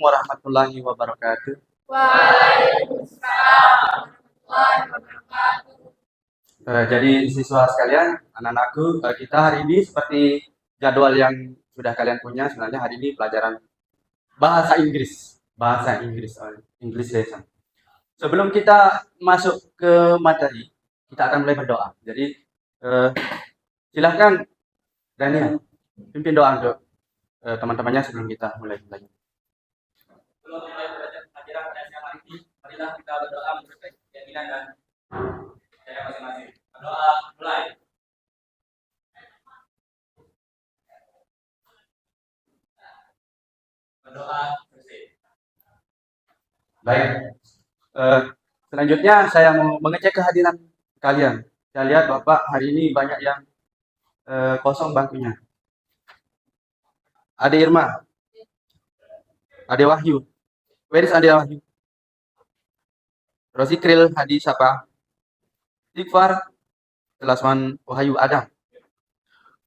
warahmatullahi wabarakatuh. Waalaikumsalam warahmatullahi wabarakatuh. Jadi siswa sekalian, anak-anakku, kita hari ini seperti jadwal yang sudah kalian punya, sebenarnya hari ini pelajaran bahasa Inggris, English lesson. Sebelum kita masuk ke materi, kita akan mulai berdoa. Jadi silakan Daniel pimpin doa untuk teman-temannya sebelum kita mulai belajar. Sebelum mulai belajar pelajaran pada siang hari ini, marilah kita berdoa menurut keyakinan dan cara masing-masing. Berdoa mulai. Berdoa selesai. Baik. Selanjutnya saya mau mengecek kehadiran kalian. Saya lihat Bapak hari ini banyak yang kosong bangkunya. Ade Irma, Ade Wahyu. Where is Ade Wahyu? Rosi Kril Hadi Sapa. Iqfar, Kelasman Wahyu Adam.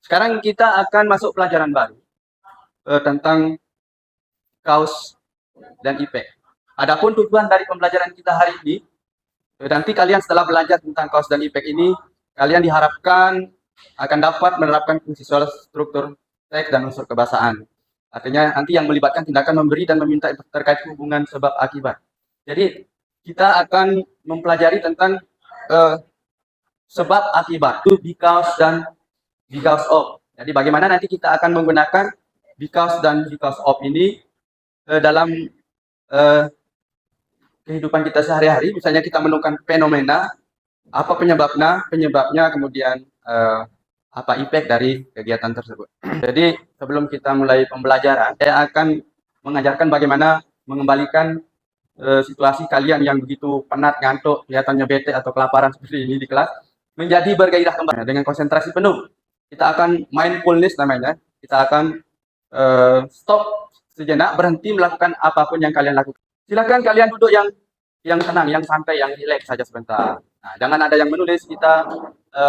Sekarang kita akan masuk pelajaran baru tentang kaos dan ipek. Adapun tujuan dari pembelajaran kita hari ini, nanti kalian setelah belajar tentang kaos dan ipek ini, kalian diharapkan akan dapat menerapkan fungsi struktur teks dan unsur kebahasaan. Artinya nanti yang melibatkan tindakan memberi dan meminta terkait hubungan sebab akibat. Jadi kita akan mempelajari tentang sebab akibat itu because dan because of. Jadi bagaimana nanti kita akan menggunakan because dan because of ini dalam kehidupan kita sehari-hari. Misalnya kita menemukan fenomena, apa penyebabnya, kemudian apa impact dari kegiatan tersebut. Jadi sebelum kita mulai pembelajaran, saya akan mengajarkan bagaimana mengembalikan situasi kalian yang begitu penat, ngantuk, kelihatannya bete atau kelaparan seperti ini di kelas, menjadi bergairah kembali dengan konsentrasi penuh. Kita akan mindfulness namanya. Kita akan stop sejenak, berhenti melakukan apapun yang kalian lakukan. Silakan kalian duduk yang tenang, yang santai, yang rileks saja sebentar. Nah, jangan ada yang menulis, kita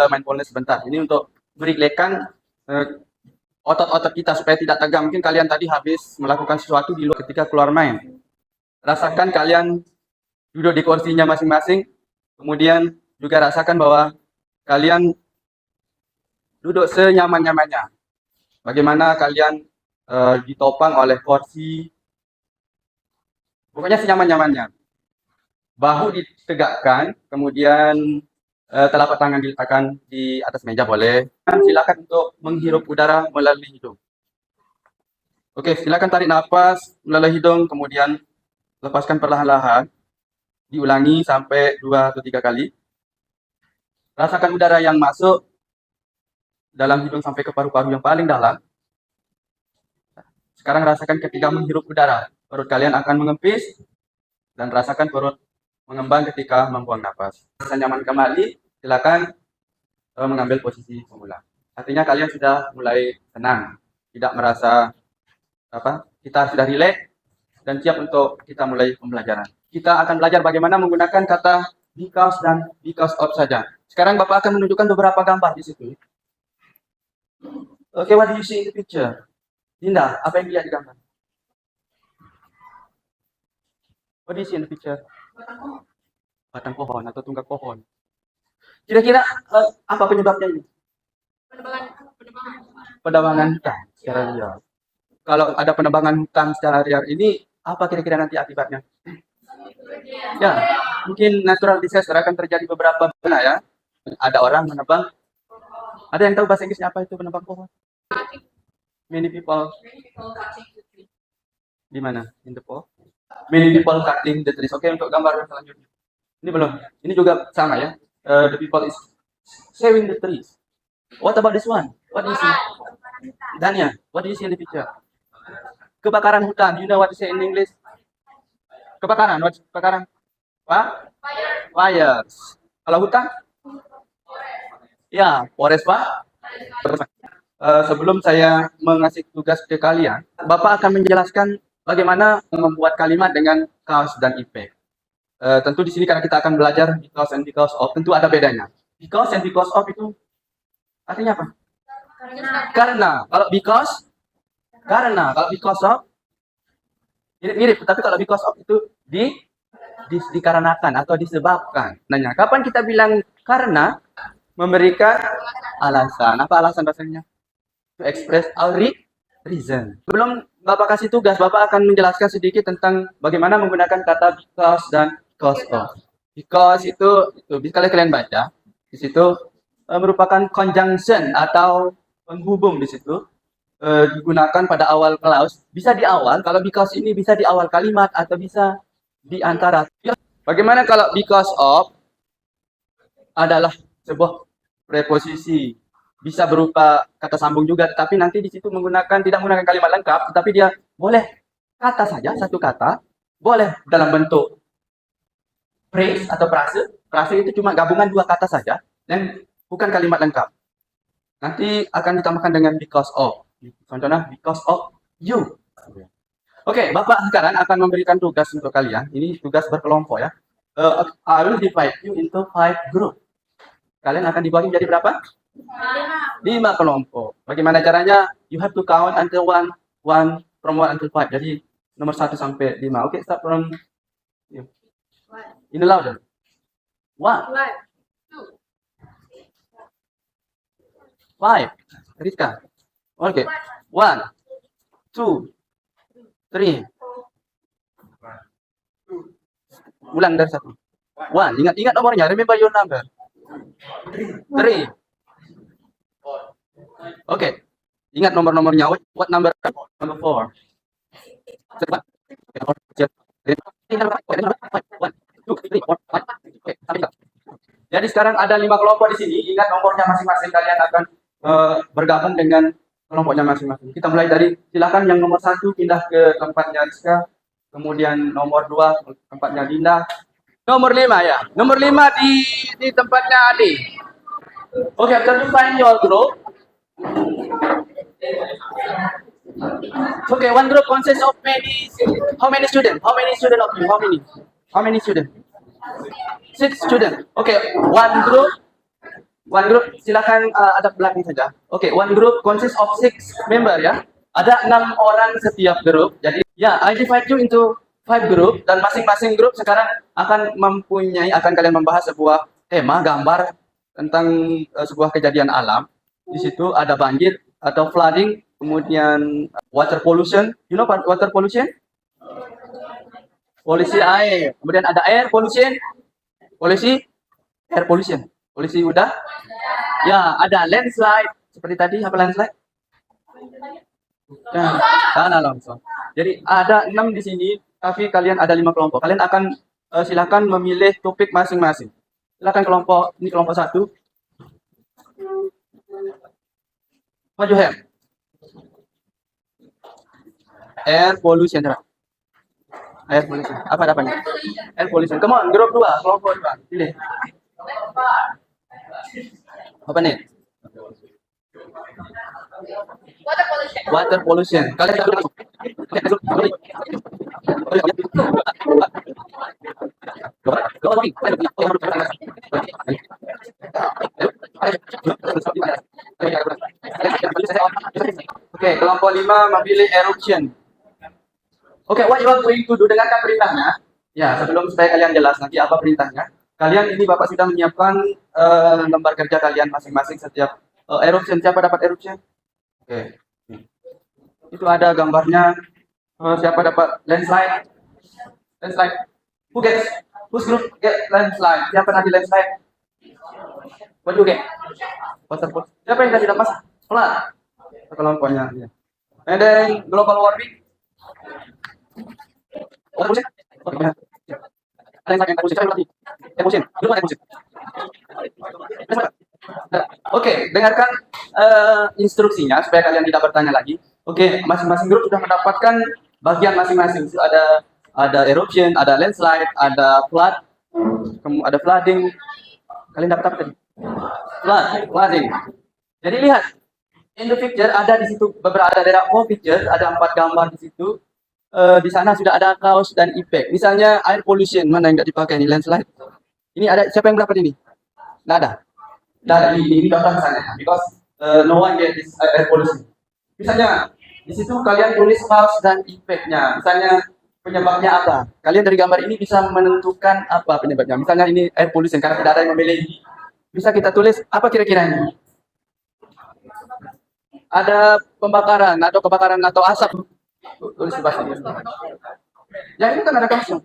mindfulness sebentar. Ini untuk merelakskan otot-otot kita supaya tidak tegang. Mungkin kalian tadi habis melakukan sesuatu di luar ketika keluar main. Rasakan kalian duduk di kursinya masing-masing. Kemudian juga rasakan bahwa kalian duduk senyaman-nyamannya. Bagaimana kalian ditopang oleh kursi. Pokoknya senyaman-nyamannya. Bahu ditegakkan, kemudian telapak tangan diletakkan di atas meja boleh. Silakan untuk menghirup udara melalui hidung. Oke, silakan tarik nafas melalui hidung, kemudian lepaskan perlahan-lahan. Diulangi sampai 2 atau 3 kali. Rasakan udara yang masuk dalam hidung sampai ke paru-paru yang paling dalam. Sekarang rasakan ketika menghirup udara, perut kalian akan mengempis dan rasakan perut mengembang ketika membuang nafas. Rasa nyaman kembali, silakan mengambil posisi semula. Artinya kalian sudah mulai tenang, tidak merasa kita sudah rileks dan siap untuk kita mulai pembelajaran. Kita akan belajar bagaimana menggunakan kata because dan because of saja. Sekarang Bapak akan menunjukkan beberapa gambar di situ. Oke, what do you see in the picture? Dinda, apa yang dilihat di gambar? What do you see in the picture? Batang pohon atau tunggak pohon. Kira-kira apa penyebabnya ini? Penebangan hutan secara liar. Kalau ada penebangan hutan secara liar ini, apa kira-kira nanti akibatnya? Ya, mungkin natural disaster akan terjadi beberapa bencana ya. Ada orang menebang. Ada yang tahu bahasa Inggrisnya apa itu penebang pohon? Many people cutting the tree. di mana? In the fall. Many people cutting the trees. Oke, untuk gambar selanjutnya. Ini belum. Ini juga sama ya. The people is saving the trees. What about this one? What do you see? Dania, what do you see in the picture? Kebakaran hutan. You know what to say in English? Kebakaran. What? Kebakaran? What? Fires. Kalau hutan? Ya, forest Pak. Sebelum saya mengasih tugas ke kalian, Bapak akan menjelaskan bagaimana membuat kalimat dengan cause dan effect. Tentu di sini karena kita akan belajar because and because of, tentu ada bedanya. Because and because of itu artinya apa? Karena. Kalau because, karena. Kalau because of, Mirip-mirip, tapi kalau because of itu dikarenakan atau disebabkan. Nanya, kapan kita bilang karena? Memberikan alasan. Apa alasan bahasanya? To express our reason. Sebelum Bapak kasih tugas, Bapak akan menjelaskan sedikit tentang bagaimana menggunakan kata because dan cause of. Because itu kalian baca di situ merupakan conjunction atau penghubung di situ digunakan pada awal clause. Bisa di awal, kalau because ini bisa di awal kalimat atau bisa di antara. Bagaimana kalau because of adalah sebuah preposisi, bisa berupa kata sambung juga, tapi nanti di situ tidak menggunakan kalimat lengkap, tetapi dia boleh kata saja, satu kata, boleh dalam bentuk phrase atau frase. Frase itu cuma gabungan dua kata saja, dan bukan kalimat lengkap. Nanti akan ditambahkan dengan because of. Contohnya because of you. Oke, Bapak sekarang akan memberikan tugas untuk kalian. Ini tugas berkelompok ya. I will divide you into 5 group. Kalian akan dibagi menjadi berapa? 5 kelompok. Bagaimana caranya? You have to count until from 1 until 5. Jadi nomor 1 sampai 5. Oke, start from in the louder. 1, 5. Rizka. Oke. 1, 2, 3. Ulang dari 1. 1. Ingat nomornya. Remember your number. 3. Oke. Ingat nomor-nomornya. What number? Number 4. Cepat. 1, 2, 3, 4, 5. Jadi sekarang ada 5 kelompok di sini. Ingat nomornya masing-masing. Kalian akan bergabung dengan kelompoknya masing-masing. Kita mulai dari, silakan yang nomor 1 pindah ke tempatnya Rizka. Kemudian nomor 2 tempatnya Dinda. Nomor 5 ya. Nomor 5 di tempatnya Adi. Okay, after you find your group. Okay, one group consists of how many students? How many students of you? How many students? 6 students. Okay, one group silakan ada belakang saja. Okay, one group consists of 6 member ya. Ada 6 orang setiap grup. Jadi ya, I divide you into 5 group, dan masing-masing grup sekarang akan kalian membahas sebuah tema, gambar tentang sebuah kejadian alam. Di situ ada banjir atau flooding, kemudian water pollution. You know water pollution? Polusi air. Kemudian ada air pollution. Air pollution. Polusi udara. Ya, ada landslide. Seperti tadi, apa landslide? Tanah longsor. Jadi ada 6 di sini, tapi kalian ada 5 kelompok. Kalian akan silakan memilih topik masing-masing. Silakan ini kelompok 1. What you have? Air pollution. Air pollution. Apa dapatnya? Air pollution. Come on, grup 2, kelompok 2. Pilih. Apa nih? Water pollution. Kalian Oke, kelompok 5 memilih eruption. Oke, what you are going to do, dengarkan perintahnya. Ya, sebelum supaya kalian jelas nanti apa perintahnya. Kalian ini Bapak sudah menyiapkan lembar kerja kalian masing-masing setiap eruption. Siapa dapat eruption? Oke. Itu ada gambarnya. Siapa dapat landslide? Whose group get landslide? Siapa nanti landslide? What you get? Waterfall. Siapa yang tidak pas? Flood. Kelompoknya. Ya. And then global warming. Ada yang Oke, dengarkan instruksinya supaya kalian tidak bertanya lagi. Oke, masing-masing grup sudah mendapatkan bagian masing-masing. Ada eruption, ada landslide, ada flood, ada flooding. Kalian dapat apa tadi? Flooding. Jadi lihat, in the picture ada di situ ada 4 picture, ada 4 gambar di situ. Di sana sudah ada cause dan effect. Misalnya air pollution, mana yang tidak dipakai ini, landslide. Ini ada, siapa yang dapat ini? Nggak ada. Ini gambar misalnya, because no one get this air pollution. Misalnya di situ kalian tulis cause dan effect-nya. Misalnya penyebabnya apa? Kalian dari gambar ini bisa menentukan apa penyebabnya. Misalnya ini air pollution karena tidak ada yang memilih. Bisa kita tulis apa kira-kira ini? Ada pembakaran atau kebakaran atau asap. Tulis di bahasa Inggris. Ya ini kan ada kasusnya.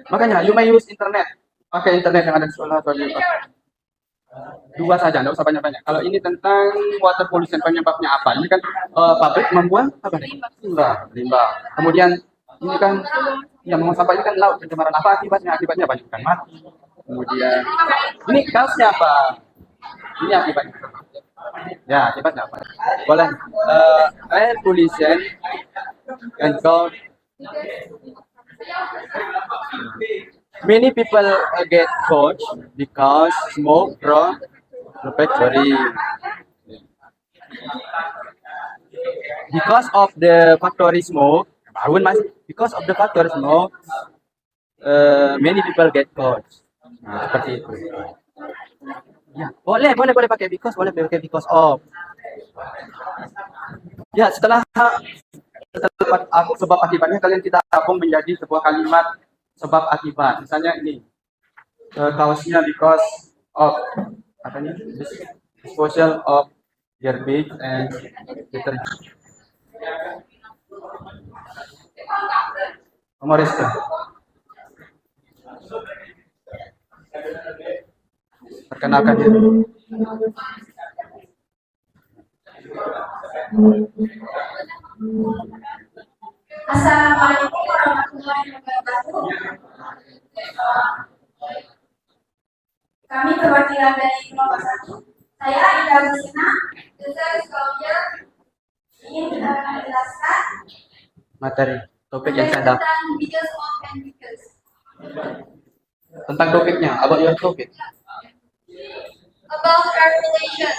Makanya you may use internet. Pakai internet yang ada di sekolah atau di dua saja, nggak usah banyak-banyak. Kalau ini tentang water pollution, penyebabnya apa? Ini kan pabrik membuang apa nih? Limbah. Kemudian ini kan yang membuang sampah ini kan laut pencemaran apa akibatnya? Akibatnya banyak ikan mati. Kemudian ini kasusnya apa? Ini akibatnya. Ya, akibatnya apa? Boleh. Air pollution and cause many people get caught because smoke from the factory. Because of the factory smoke, because of the factory smoke, many people get caught. Nah, seperti itu. Ya, boleh pakai because, boleh pakai because of. Ya, setelah sebab akibatnya kalian kita gabung menjadi sebuah kalimat sebab akibat. Misalnya ini kaosnya because of apa nih? Disposal of garbage and detergent. Humorista. Perkenalkan diri. Assalamualaikum warahmatullahi wabarakatuh. Kami perwakilan dari kelompok 1. Saya Ida Rusina. Saya sekolahnya ingin menjelaskan Materi topik yang saya dapat tentang because of and because. tentang topiknya, about your topic. About air pollution.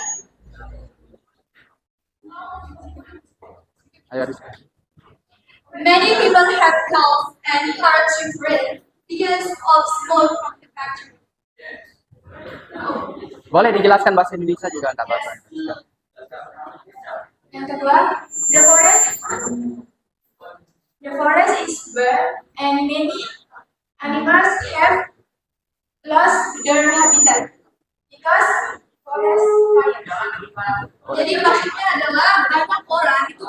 Ayo Rizka. Many people have colds and hard to breathe because of smoke from the factory. Boleh dijelaskan bahasa Indonesia juga enggak apa-apa. Yang kedua, the forest is bare and many animals have lost their habitat because forest fire. Jadi maksudnya adalah banyak orang itu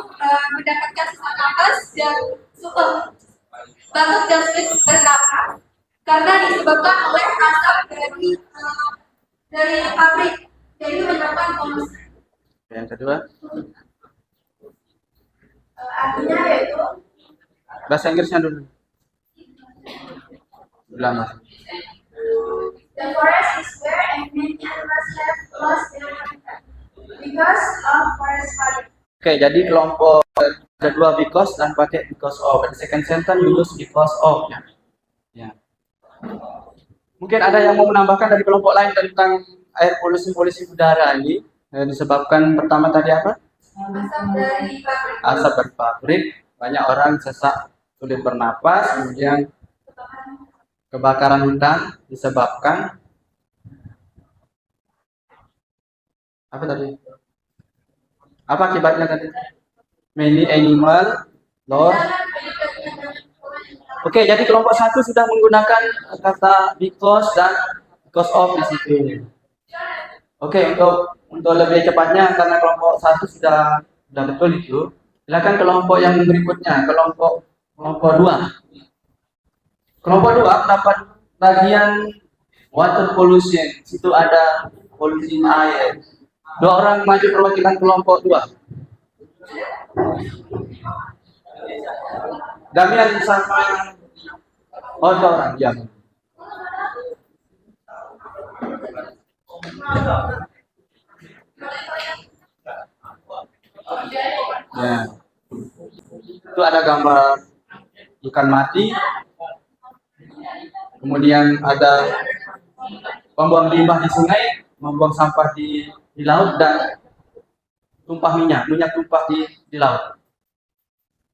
mendapatkan sesak nafas dan batuk dan sulit bernafas karena disebabkan oleh asap dari pabrik. Jadi itu menyebabkan polusi. Yang kedua, Artinya yaitu bahasa Inggrisnya dulu. Lama. the forest is bare and many animals have lost their habitat because of forest fire. Oke, jadi kelompok kedua because dan pakai because of. The second sentence you use because of. Ya. Mungkin ada yang mau menambahkan dari kelompok lain tentang air polusi udara ini disebabkan pertama tadi apa? Asap dari pabrik. Banyak orang sesak, sulit bernapas, kemudian kebakaran hutan disebabkan apa tadi? Apa akibatnya tadi? Many animal lost. Oke, jadi kelompok 1 sudah menggunakan kata because dan because of di situ. Oke, untuk lebih cepatnya karena kelompok 1 sudah betul itu. Silakan kelompok yang berikutnya, kelompok 2. Kelompok 2 dapat bagian water pollution. Situ ada polusi air. 2 orang maju perwakilan kelompok 2. Damian sama orang, ya. Ya. Itu ada gambar ikan mati. Kemudian ada pembuang limbah di sungai, membuang sampah di laut dan tumpah minyak tumpah di laut.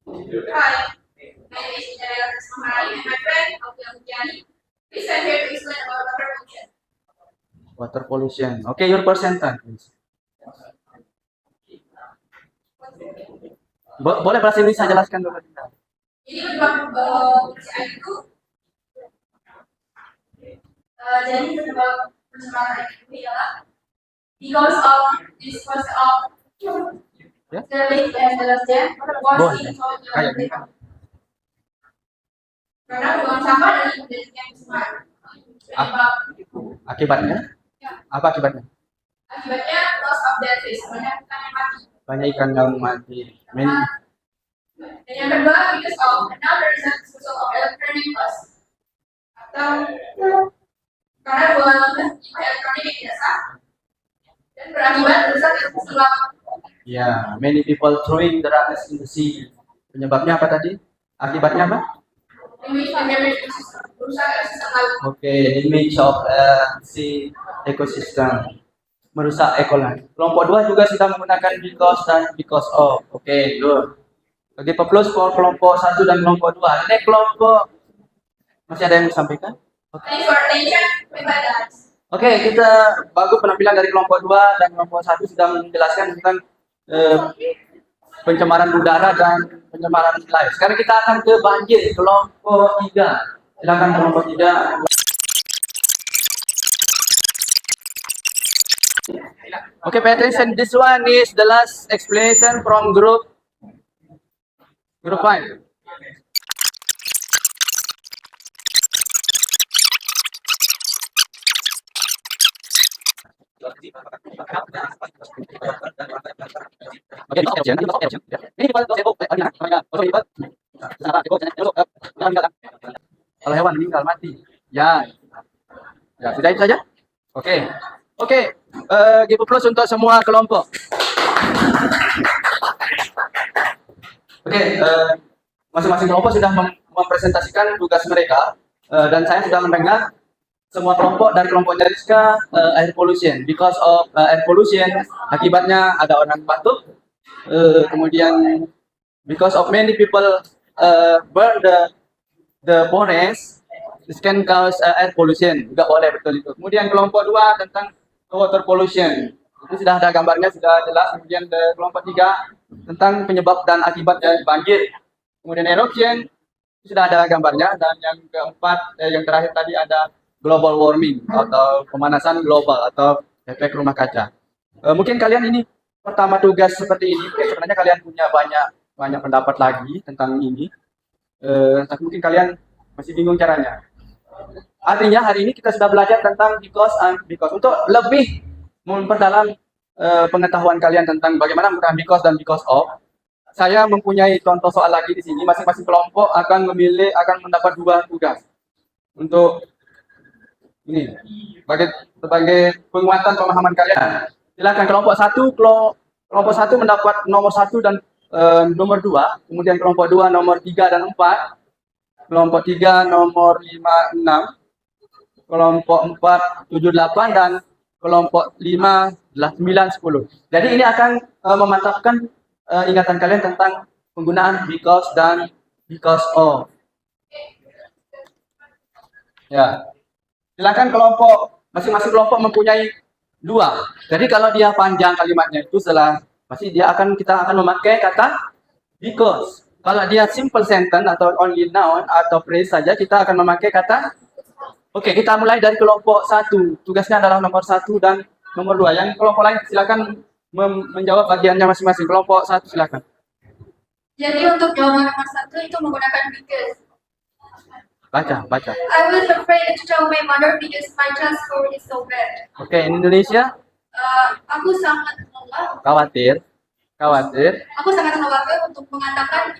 Hi, my name is Jaya Krismahari and my friend Alfian Mujani. Please I'm here to explain about water pollution. Water pollution. Okay, your percentage, please. Boleh bahasa Indonesia jelaskan dulu. Jadi penyebab UCI itu jadi penyebab pencemaran itu ialah because of this cause of the leak and the dam was into the river. Karena buang sampah dari yang pencemaran. Penyebab Akibatnya? ya, Apa akibatnya? akibatnya loss of dead fish, banyak ikan yang mati. Banyak ikan yang mati. Dan yang kedua, because of another reason result of electronic loss. Atau karena buang elektronik yang tidak sah dan berakibat rusak dan selam. Ya, many people throwing the rubbish in the sea. Penyebabnya apa tadi? Akibatnya apa? Rusak ekosistem laut. Oke, damage of sea ecosystem. Merusak ekologi. Kelompok 2 juga sudah menggunakan because dan because of. Oke, good. Bagi peplus kelompok 1 dan kelompok 2. Ini kelompok masih ada yang disampaikan? Thanks for attention. Bye-bye. Oke, kita bagus penampilan dari kelompok 2 dan kelompok 1 sudah menjelaskan tentang pencemaran udara dan pencemaran lain. Sekarang kita akan ke banjir, kelompok 3. Silakan kelompok 3. Okay, pay attention. This one is the last explanation from group 5. Kalau hewan meninggal mati, ya, ya sudah itu saja. Oke, give plus untuk semua kelompok. Oke, masing-masing kelompok sudah mempresentasikan tugas mereka, dan saya sudah mendengar semua kelompok dan kelompoknya Rizka air pollution. Because of air pollution, akibatnya ada orang batuk. Kemudian because of many people burn the forest, this can cause air pollution. Juga boleh, betul itu. Kemudian kelompok 2 tentang water pollution. Itu sudah ada gambarnya, sudah jelas. Kemudian kelompok 3 tentang penyebab dan akibat dari banjir. Kemudian erosion, sudah ada gambarnya. Dan yang keempat, yang terakhir tadi ada global warming atau pemanasan global atau efek rumah kaca. Mungkin kalian ini pertama tugas seperti ini, sebenarnya kalian punya banyak pendapat lagi tentang ini, tapi mungkin kalian masih bingung caranya. Artinya hari ini kita sudah belajar tentang because and because. Untuk lebih memperdalam pengetahuan kalian tentang bagaimana menggunakan because dan because of, saya mempunyai contoh soal lagi di sini. Masing-masing kelompok akan mendapat 2 tugas untuk ini sebagai penguatan pemahaman kalian. Silakan kelompok 1 mendapat nomor 1 dan nomor 2, kemudian kelompok 2 nomor 3 dan 4, kelompok 3 nomor 5, 6, kelompok 4 7, 8 dan kelompok 5 9, 10. Jadi ini akan memantapkan ingatan kalian tentang penggunaan because dan because of. Ya. Silakan masing-masing kelompok mempunyai 2. Jadi kalau dia panjang kalimatnya itu kita akan memakai kata because. Kalau dia simple sentence atau only noun atau phrase saja, kita akan memakai kata. Oke, kita mulai dari kelompok 1. Tugasnya adalah nomor 1 dan nomor 2. Yang kelompok lain silakan menjawab bagiannya masing-masing. Kelompok 1 silakan. Jadi untuk jawaban nomor 1 itu menggunakan because. Baca. I was afraid to tell my mother because my transport is so bad. Oke, Indonesia. Aku sangat lelah. Khawatir. Aku sangat khawatir untuk mengatakan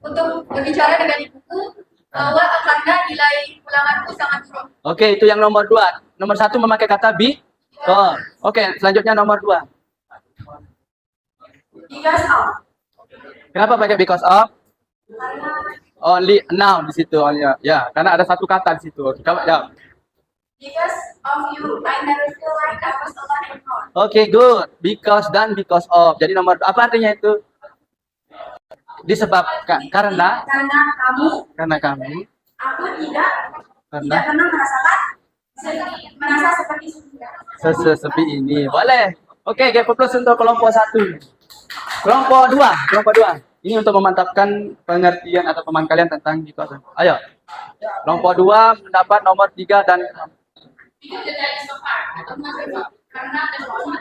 untuk berbicara dengan ibuku bahwa karena nilai ulanganku sangat buruk. Oke, itu yang nomor 2. Nomor 1 memakai kata be. Oh, oke, selanjutnya nomor 2. Because of. Kenapa pakai because of? Only now di situ, ya, karena ada satu kata di situ. Coba jawab. Because of you, I never feel like I was alone anymore. Oke, good. Because dan because of. Jadi nomor apa artinya itu? Disebabkan karena kamu. Aku tidak pernah merasa seperti sesepi ini. Boleh. Oke, give plus untuk kelompok 1. Kelompok 2. Ini untuk memantapkan pengertian atau pemahaman kalian tentang because. Ayo. Kelompok 2 mendapat nomor 3 dan Because the time is so hard. Atau masih karena ada semua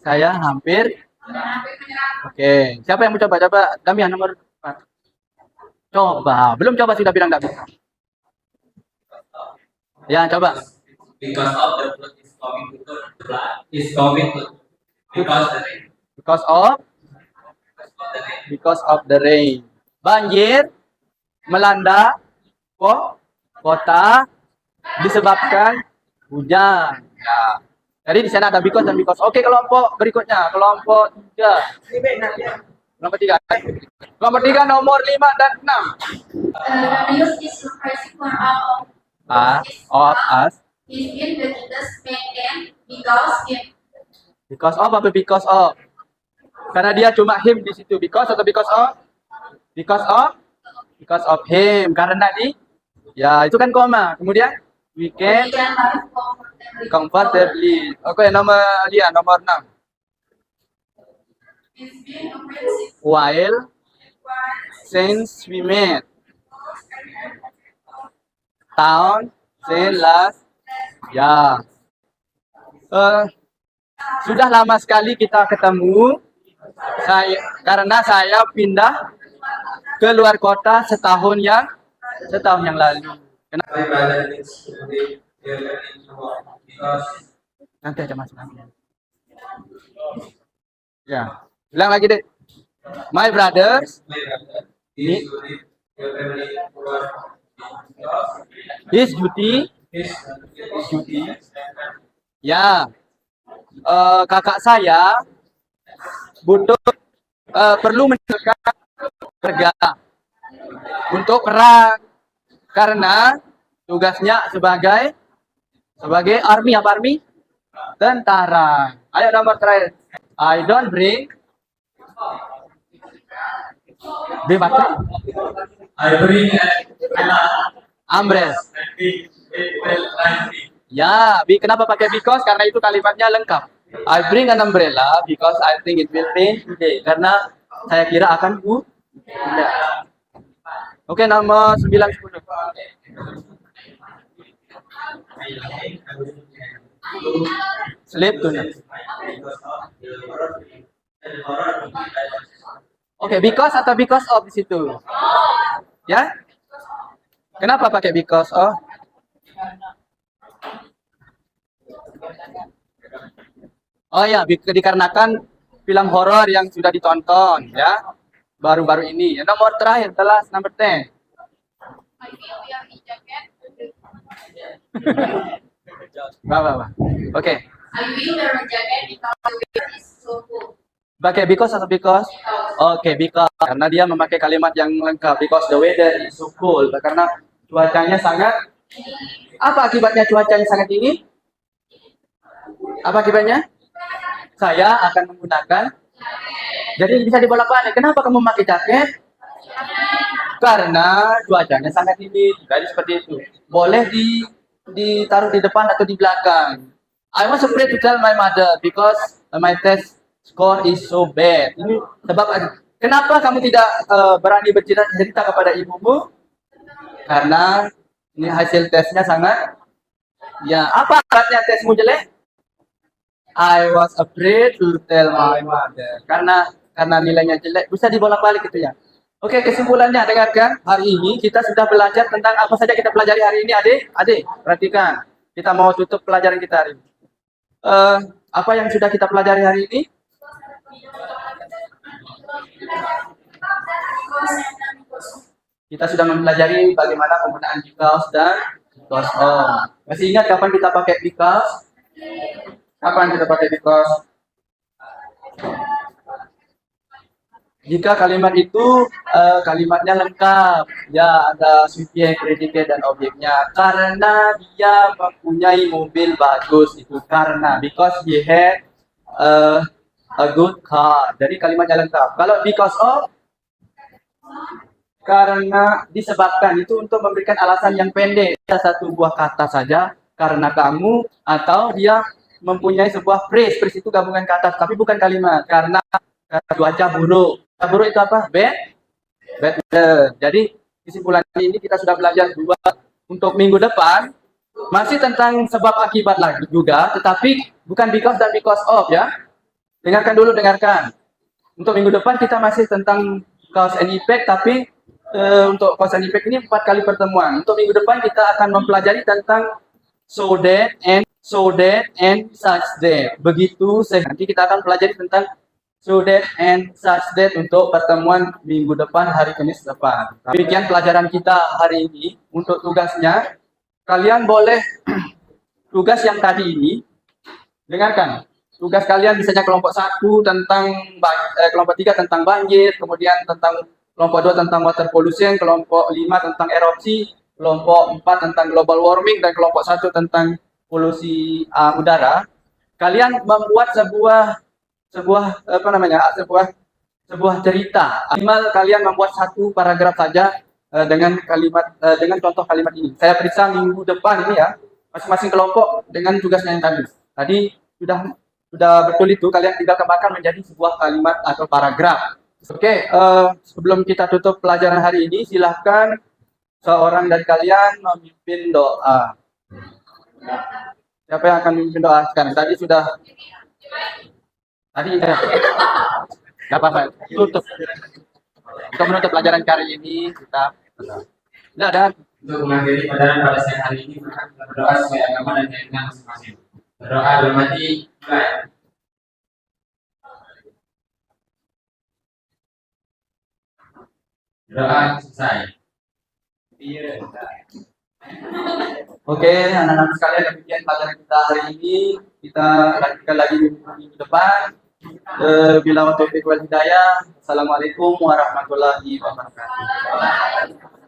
saya hampir. hampir menyerah. Oke. Siapa yang mau coba? Coba Damian nomor 4. Coba. Belum coba sudah bilang nggak bisa. Ya, coba. Because of the blood is coming to the blood is coming to because the rain. Because of because of the rain. Banjir melanda kota disebabkan hujan. Ya. Jadi di sana ada because dan because. Oke, kelompok berikutnya, kelompok 3. Kelompok 3. Kelompok 3 nomor 5 dan 6. The news is surprising for all Of us. is in the latest main because in Because of apa because of? Karena dia cuma him di situ. Because atau because of? Because of? Because of him. Karena di ya itu kan koma. Kemudian we can live comfortably. Oke, nomor 6. It's been a crazy While since we met. Town since last. Ya. Sudah lama sekali kita ketemu. Karena saya pindah ke luar kota setahun yang lalu. Kenapa? My brother needs to be there because Nanti aja mas. Ya. Bilang lagi deh. My brothers, my brother needs to leave the family because his duty. his Duty. Ya. Kakak saya butuh perlu meninggalkan keluarga untuk perang karena tugasnya sebagai army apa army? Tentara. Ayo nomor terakhir. I don't bring baca I bring umbrella. an Ya, kenapa pakai because? Karena itu kalimatnya lengkap. I bring an umbrella because I think it will rain today. Karena saya kira akan hujan. Oke, nomor 9 10. Sleep tonight. Oke, because atau because of di situ? Ya? Kenapa pakai because of? Oh ya, dikarenakan film horor yang sudah ditonton ya baru-baru ini. Ya, nomor terakhir, kelas nomor 10. I feel we are in jacket. Wah. Oke. I will wear a jacket because the weather is so cool. Pakai because atau because? Oke, because. Karena dia memakai kalimat yang lengkap. Because the weather is so cool. Karena cuacanya sangat. Apa akibatnya cuacanya sangat dingin? Apa akibatnya? Saya akan menggunakan. Jadi bisa dibolak-balik. Kenapa kamu memakai jaket? Karena cuacanya sangat dingin. Jadi seperti itu. Boleh ditaruh di depan atau di belakang. I was afraid to tell my mother because my test score is so bad. Ini sebab kenapa kamu tidak berani bercerita kepada ibumu? Karena ini hasil tesnya sangat. Ya, apa akibatnya tesmu jelek? I was afraid to tell my mother. Karena nilainya jelek. Bisa dibolak-balik gitu ya. Oke, kesimpulannya dengarkan. Hari ini kita sudah belajar tentang apa saja kita pelajari hari ini, adik. Perhatikan. Kita mau tutup pelajaran kita hari ini. Apa yang sudah kita pelajari hari ini? Kita sudah mempelajari bagaimana penggunaan because dan because of. Masih ingat kapan kita pakai because? Kapan kita pakai because? Jika kalimat itu kalimatnya lengkap, ya ada subjek, predikat dan objeknya. Karena dia mempunyai mobil bagus itu karena because he had a good car. Jadi kalimatnya lengkap. Kalau because of karena disebabkan itu untuk memberikan alasan yang pendek. Satu buah kata saja karena kamu atau dia mempunyai sebuah phrase. Phrase itu gabungan kata tapi bukan kalimat. Karena cuaca buruk. buruk itu apa? Better. Jadi kesimpulan ini kita sudah belajar dua. Untuk minggu depan masih tentang sebab akibat lagi juga, tetapi bukan because dan because of ya. Dengarkan dulu, dengarkan. Untuk minggu depan kita masih tentang cause and effect, tapi untuk cause and effect ini 4 kali pertemuan. Untuk minggu depan kita akan mempelajari tentang so that and such that. Begitu nanti kita akan pelajari tentang so that and such that untuk pertemuan minggu depan, hari Kamis depan. Demikian pelajaran kita hari ini. Untuk tugasnya, kalian boleh tugas yang tadi ini, dengarkan. Tugas kalian misalnya kelompok 1 tentang kelompok 3 tentang banjir, kemudian tentang kelompok 2 tentang water pollution, kelompok 5 tentang erupsi, kelompok 4 tentang global warming, dan kelompok 1 tentang polusi udara. Kalian membuat sebuah cerita. Minimal kalian membuat 1 paragraf saja dengan contoh kalimat ini. Saya periksa minggu depan ini ya, masing-masing kelompok dengan tugasnya yang tadi. Tadi sudah betul itu, kalian tinggal kembangkan menjadi sebuah kalimat atau paragraf. Oke, sebelum kita tutup pelajaran hari ini, silahkan seorang dari kalian memimpin doa. Siapa yang akan memimpin doa sekarang? Tadi ya. Gak apa-apa, tutup. Untuk menutup pelajaran kali ini, kita sudah ada. Untuk mengakhiri pelajaran pada siang hari ini, kita berdoa sesuai agama dan keyakinan masing-masing. Berdoa bermati, mulai. Berdoa selesai. Oke, anak-anak sekalian, demikian pelajaran kita hari ini. Kita lanjutkan lagi minggu depan. Bila waktu wal hidayah. Assalamualaikum warahmatullahi wabarakatuh.